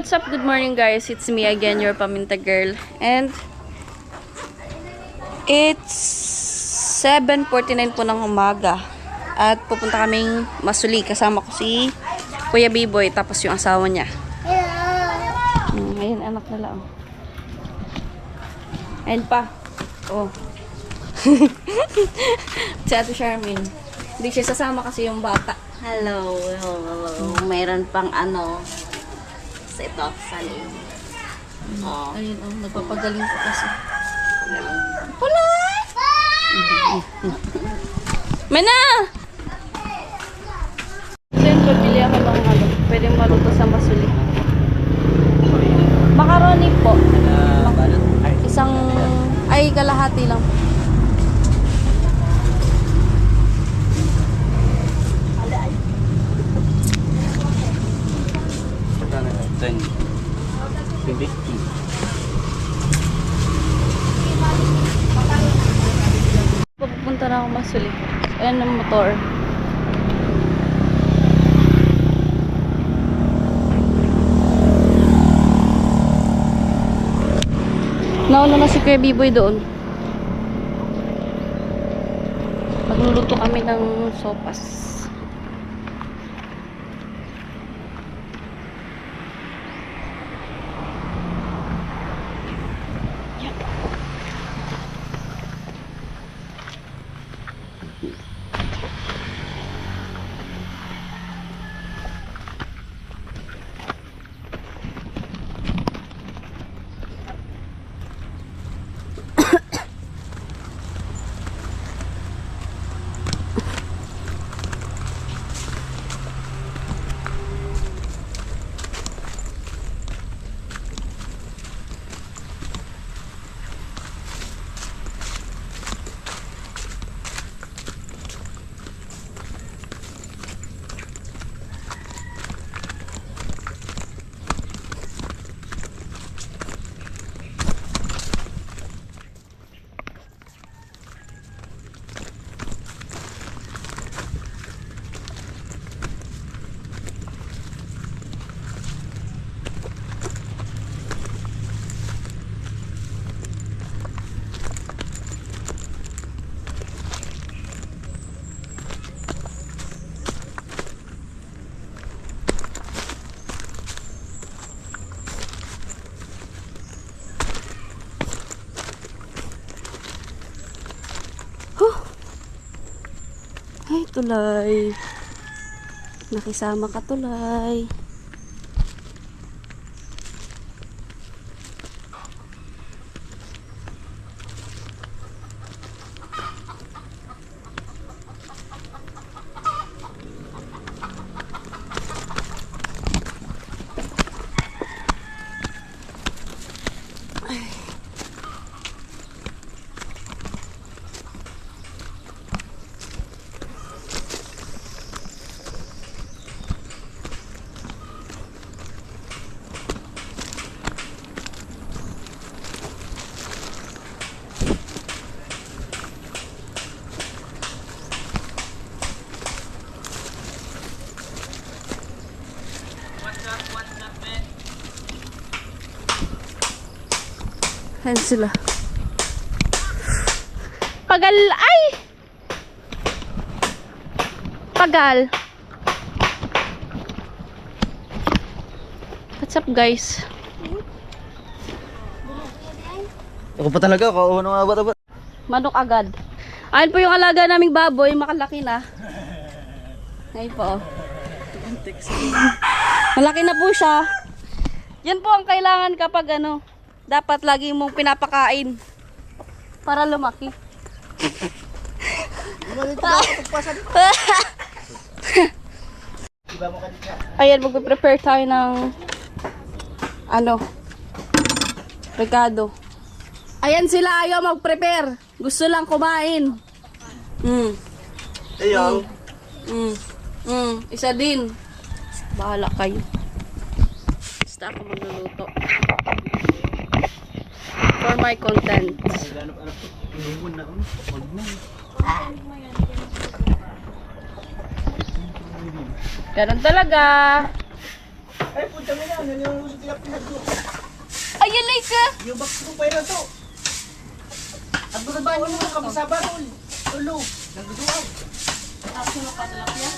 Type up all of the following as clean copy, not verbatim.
what's up? Good morning guys. It's me again, your Paminta girl. And it's 7:49 po ng umaga. At pupunta kaming Masuli. Kasama ko si Kuya Biboy, tapos yung asawa niya. Ayun, anak nila. Oh. Ayun pa. Oh. Si Ate Charmaine. Hindi siya sasama kasi yung bata. Hello. Mayroon pang ano. Ito, saling. Oh. Ayun, oh, nagpapagaling ko kasi. Pula! Mena! Then, pabili ako ng ano, pwedeng maluto sa Masuli. Macaroni po. Isang, ay kalahati lang po. Pupunta na ako Masuli. Ayan ang motor. Nauna na si Kuya Biboy doon. Magluluto kami ng sopas. Ay, tulay. Nakisama ka, tulay. Ayan sila. Pagal, ay! Pagal. What's up, guys? Ako pa talaga, kauho ng mga bata-bata. Manok agad. Ayun po yung alaga naming baboy, makalaki na. Ayun po. Malaki na po siya. Yan po ang kailangan kapag ano, dapat lagi mong pinapakain para lumaki. Ayan, magpe-prepare tayo ng ano, regado. Ayan sila, ayaw mag-prepare. Gusto lang kumain. Ayaw. Isa din. Bahala kayo. Basta ako magluluto. For my content. Ganun talaga. tilapia to. Ayan ay ka. Yung box ko pa yun to. Ang gulaba niyo mo kamasaba tol. Tulo. Nagduduaw. Tapos yung patilapia.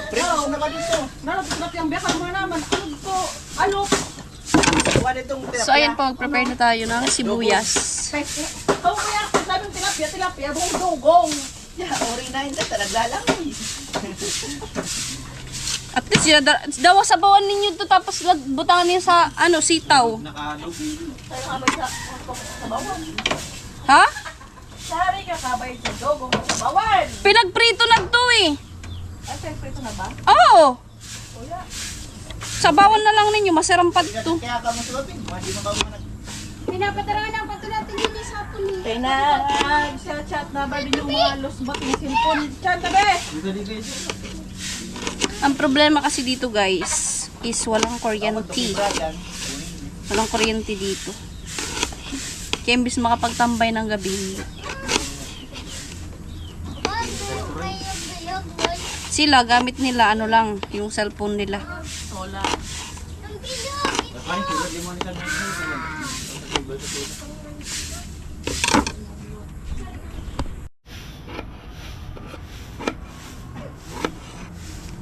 Prito na ka dito. Tilapia ang biyak mo naman. Ano? Wala itong tilapia. So ayan po, prepare na tayo ng sibuyas. Ikaw kaya kung sabing tilapia, dugong. Yeah, ori na hindi. Talaglalang eh. At least yun, dawa sa bawan ninyo to tapos butangan niyo sa sitaw. Tayo kabay sa bawan. Ha? Sari ka kabay sa dugong sa bawan. Pinagprito na to eh. Ay, siyempre ito na ba? Oo. Sa bawan na lang ninyo, masarampad to. Kaya ka mo sulapin. Hindi mo ka mo Pinapatarangan ang patulating hindi sa hapon eh. Kaya na, chat na ba din yung mga losbot ng cellphone? Chat na ba? Ang problema kasi dito guys, is walang kuryente. Walang kuryente dito. Kaya imbis makapagtambay ng gabi. Sila, gamit nila, lang, yung cellphone nila. Sola.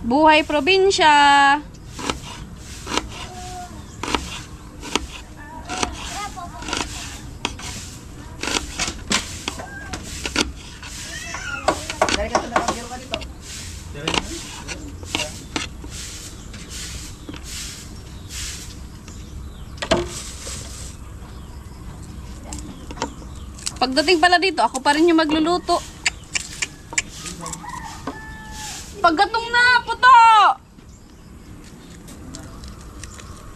Buhay probinsya! Dahil ka ito nakagiro ka dito. Pagdating pala dito, ako pa rin yung magluluto. Paggatong na! Puto!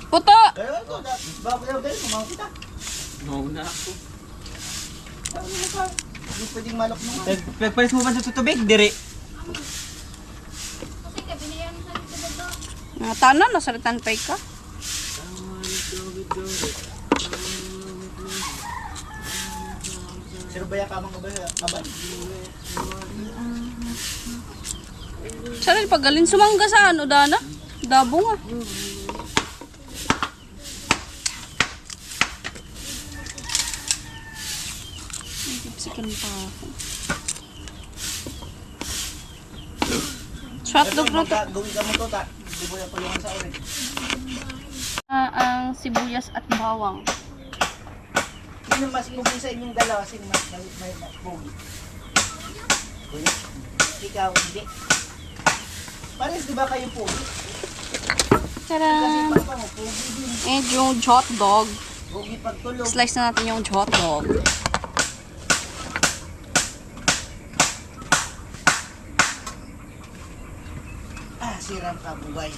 Puto! Kaya ito. Bago daw dahil. Kumaw kita. Mauna ako. Hindi pwedeng malok mo. Palis mo ba sa tutubig? Diri. Kasi kabinayan mo sa dito ba? Nga tanan, nasalitan pa ka. Sino ba yung kamang kabay? Saril, paggalin sumangga sa Dana? Dabo nga. Sipsikan pa ako. Swat dog na to. Gawin ka mo to ta. Hindi mo yung pulungan sa orin. Ang sibuyas at bawang. Sino mas pugi sa inyong dalawa? Sino mas pugi? Kuya? Ikaw, hindi. Pares, di ba kayo pugi? Kasi Tara! papa mo, pugi din. And yung hot dog. Pugi pagtulog. Slice na natin yung hot dog. Siram ka, bugay.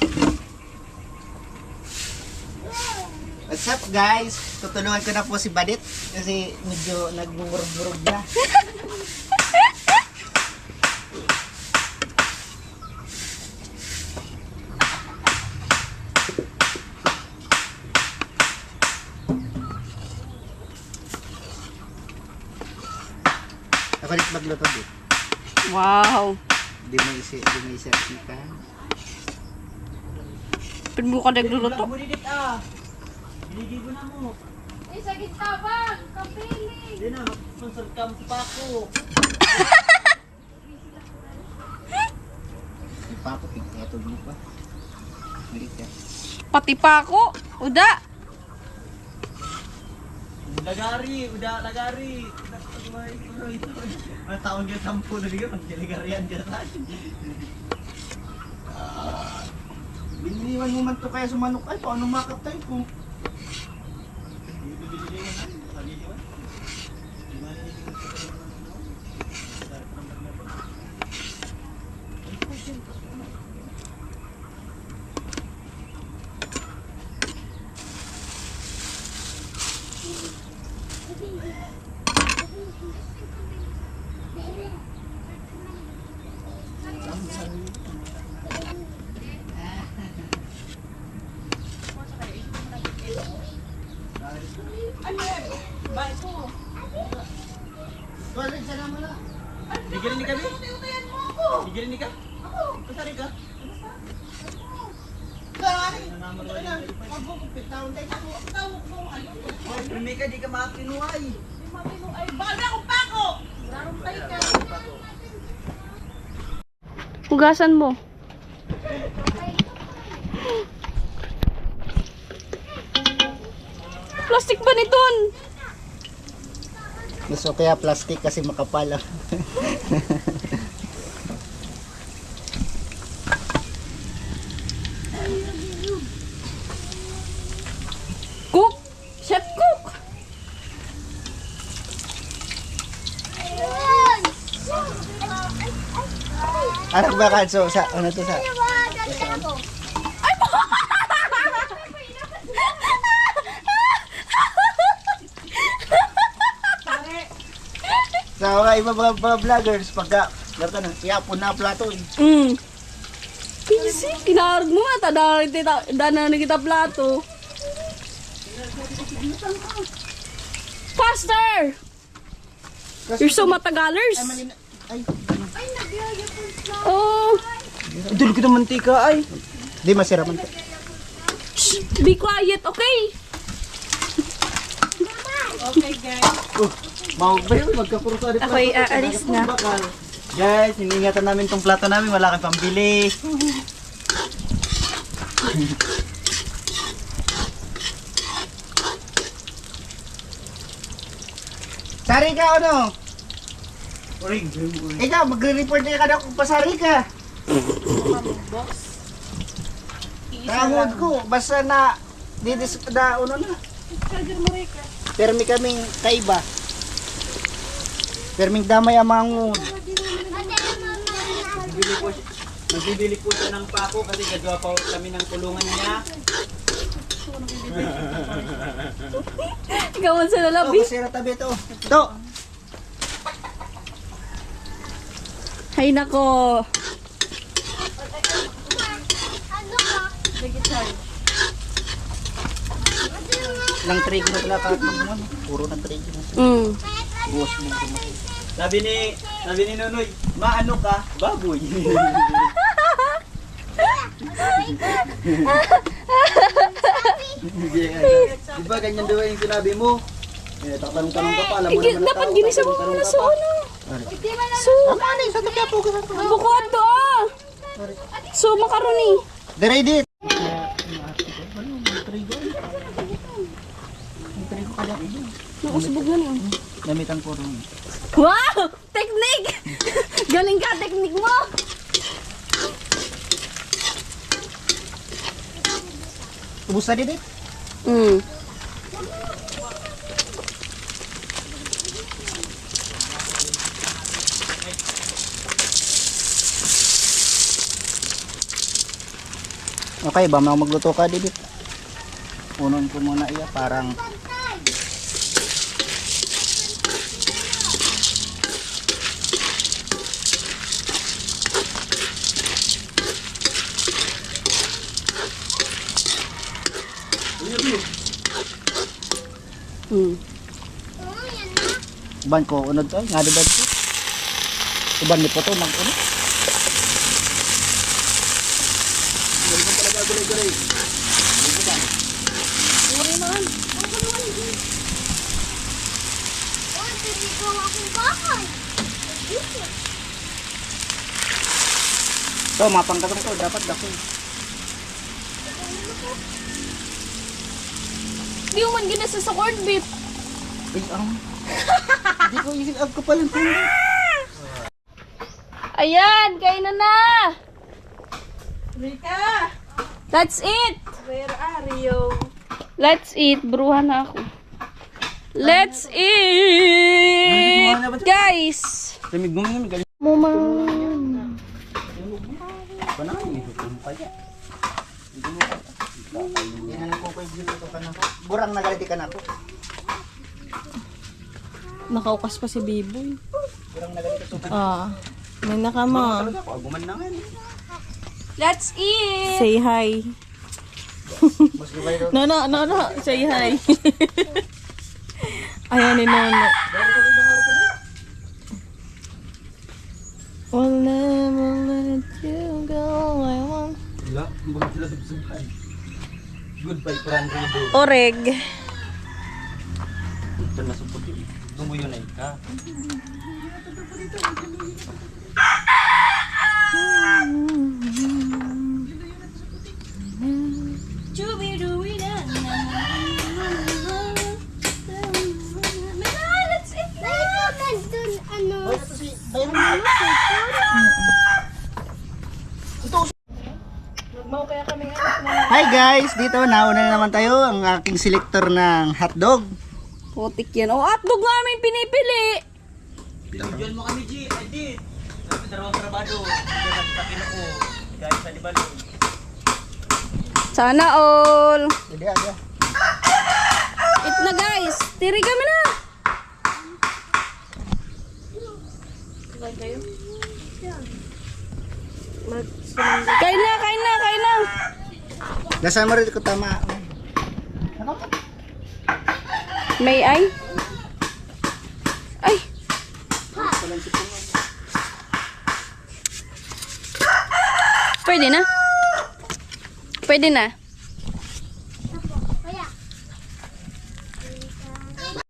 What's up guys? Tutulungan ko na po si Badit kasi medyo nagmumurog-murog na. Ako rin magluto din. Wow! Di mo isa ka. Pwede mo ka nagluluto? Binigay ko na mo. Eh, sa gitabang! Kapili! Hindi na, mag-sponsor ka mo pa ako. Papa, ito mo pa. Malit ka. Pati pa ako. Uda! Lagari, udah lagari. Ang taon ka 10 na liga, mag-lagarian ka sa akin. Biniliwan mo man to kaya sumanok ay paano makap tayo kung Balik sana mo na. Digirin ni kami? Digirin ni ka? Kasari ka? Magugupit, taon tayo mo, ano? Hindi ka, di ka makinuhay. Ay, baga akong pako! Hugasan mo. Plastic ba niton? Gusto kaya plastic kasi makapal lang. Cook! Chef cook! Anak ba kanso sa ano to sa sa mga iba mga vloggers pagka garta na iapon na plato eh. Kasi, kinarag mo nga, dana na kita plato. Faster! You're so matagalers. Ay, Oh, Idol kita mantika ay. di masira man to. shh, be quiet, okay? Okay, guys. Mau ba yun? Magkapurusa dito. Ako'y aalis na. Guys, iningatan namin tong plato namin. Wala kang pambili. Sari ka ano? Uring. Ikaw magre-report na kada kung pasari ka. Tangod ko basta na didis da uno na. Permi kaming kaiba. Perming damay amangod. Nagbibili po siya ng pako kasi gagawa pa kami ng kulungan niya. Ikaw man sa Oh, lalabi. masira tabi to. To. Hay nako. Lang trigo na pala kahit mo. Puro na trigo na. Buwas mo ko. Sabi ni Nonoy, maano ka? Baboy. Diba ganyan daw yung sinabi mo? Eh, tatanong-tanong ka pa, alam mo naman ang Dapat tao, ginisa mo tatanong-tanong muna ka sa pa. ano. So, Sa tabi po ka. bukod to ah. So, macaroni. Ready. Nakusbog na niyo. Gamitan ko rin. Wow! Technique! Galing ka, technique mo! Ubus na din. Okay, ba may magluto ka dito? Unon ko muna iya parang ban ko unod ay nga dibad ko. Uban ni poto mag ano? So, mapangkatong to dapat dako. Di mo man ginasa sa corned beef. Ay, hindi ko isilab ko pala. Ayan, kain na! Rika, That's it! where are you? Let's eat. Bruhan na ako. Let's eat! Guys! Lamig mo nga, galing. Muman. Panay, may hukom kaya. Yan ko kay dito ka na. Burang nagaliti ka na ako. Nakaukas pa si Biboy. Burang nagaliti ka. Ah, may nakama. Talaga ako, aguman na nga. Let's eat! Say hi. Mas gabay ro. No, say hi. Ayan ni Nono. Will never let you go. I want Wala, bakit sila sabsaban? Goodbye, Franrido. Oreg. Ito na sa puti. Dumuyo na ka. Hoy, ito si Byron mo. Nagmaw kaya kami Hi guys, dito nauna na naman tayo ang aking selector ng hotdog. Putik yan. Oh, hotdog nga namin pinipili. Diyan mo kami, G. Ay, di. Sabi dalawang trabado. Diyan nagtakin ako. Guys, sa libalo. Sana all. Hindi, hindi. Eat na guys. Tiri kami na. Kain na, kain na, kain na. Nasa mo rin ko tama. Ano? May ay? Ay. Pwede na? Pwede na?